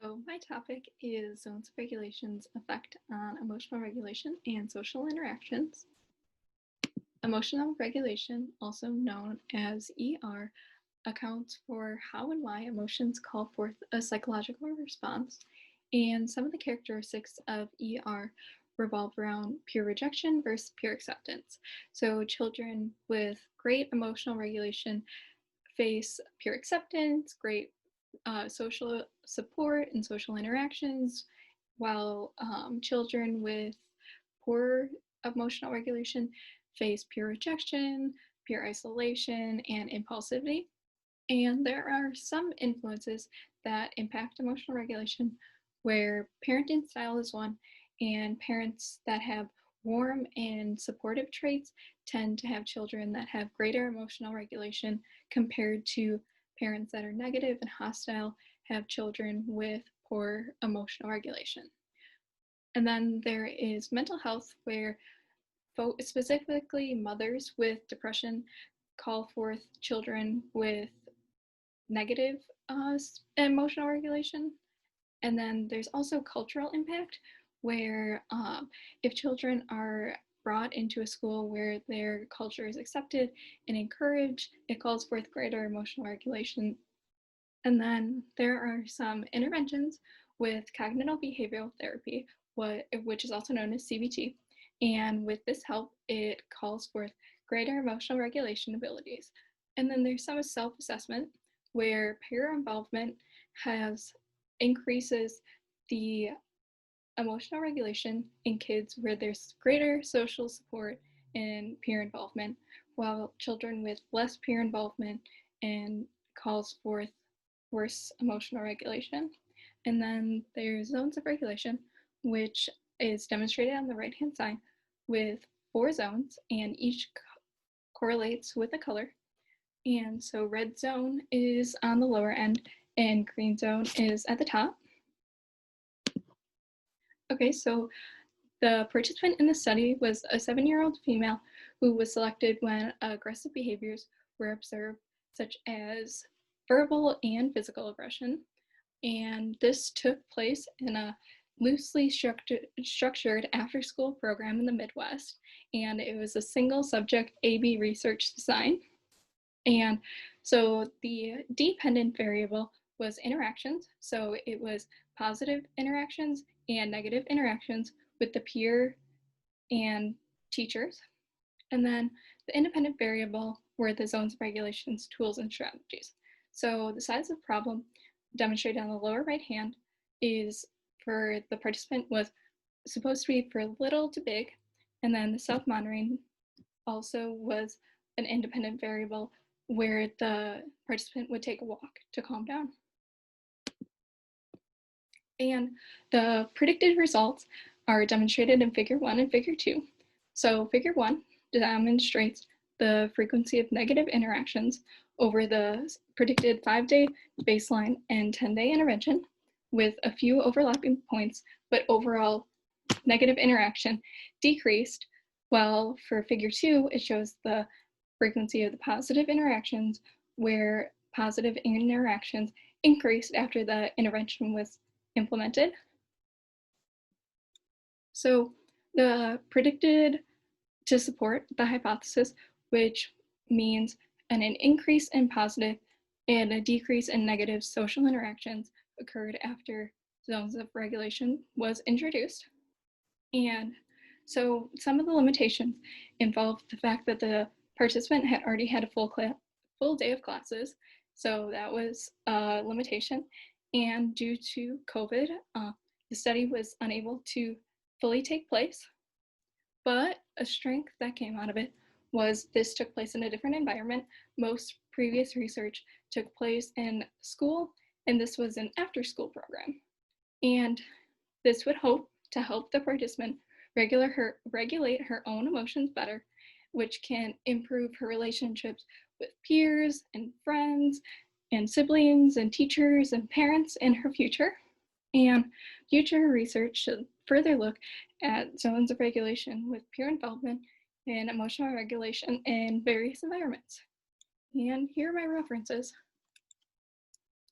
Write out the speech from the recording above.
So my topic is zones of regulation's effect on emotional regulation and social interactions. Emotional regulation, also known as ER, accounts for how and why emotions call forth a psychological response, and some of the characteristics of ER revolve around pure rejection versus pure acceptance. So children with great emotional regulation face pure acceptance, great social support and social interactions, while children with poor emotional regulation face pure rejection, pure isolation, and impulsivity. And there are some influences that impact emotional regulation, where parenting style is one, and parents that have warm and supportive traits tend to have children that have greater emotional regulation compared to parents that are negative and hostile have children with poor emotional regulation. And then there is mental health, where specifically mothers with depression call forth children with negative emotional regulation. And then there's also cultural impact, where if children are brought into a school where their culture is accepted and encouraged, it calls forth greater emotional regulation. And then there are some interventions with cognitive behavioral therapy, which is also known as CBT. And with this help, it calls forth greater emotional regulation abilities. And then there's some self-assessment, where peer involvement has increases the emotional regulation in kids where there's greater social support and peer involvement, while children with less peer involvement and calls forth worse emotional regulation. And then there's zones of regulation, which is demonstrated on the right-hand side with 4 zones, and each correlates with a color. And so red zone is on the lower end and green zone is at the top. Okay, so the participant in the study was a 7-year-old female who was selected when aggressive behaviors were observed, such as verbal and physical aggression. And this took place in a loosely structured after-school program in the Midwest, and it was a single subject A/B research design. And so the dependent variable was interactions. So it was positive interactions and negative interactions with the peer and teachers. And then the independent variable were the zones of regulations, tools, and strategies. So the size of the problem demonstrated on the lower right hand is for the participant was supposed to be for little to big. And then the self-monitoring also was an independent variable where the participant would take a walk to calm down. And the predicted results are demonstrated in figure 1 and figure 2. So figure 1 demonstrates the frequency of negative interactions over the predicted 5-day baseline and 10-day intervention, with a few overlapping points, but overall negative interaction decreased, while for figure 2, it shows the frequency of the positive interactions, where positive interactions increased after the intervention was implemented. So the predicted to support the hypothesis, which means an increase in positive and a decrease in negative social interactions occurred after zones of regulation was introduced. And so some of the limitations involved the fact that the participant had already had a full day of classes, so that was a limitation. And due to COVID, the study was unable to fully take place. But a strength that came out of it was this took place in a different environment. Most previous research took place in school, and this was an after-school program. And this would hope to help the participant regulate her own emotions better, which can improve her relationships with peers and friends and siblings and teachers and parents in her future. And future research should further look at zones of regulation with peer involvement and emotional regulation in various environments. And here are my references.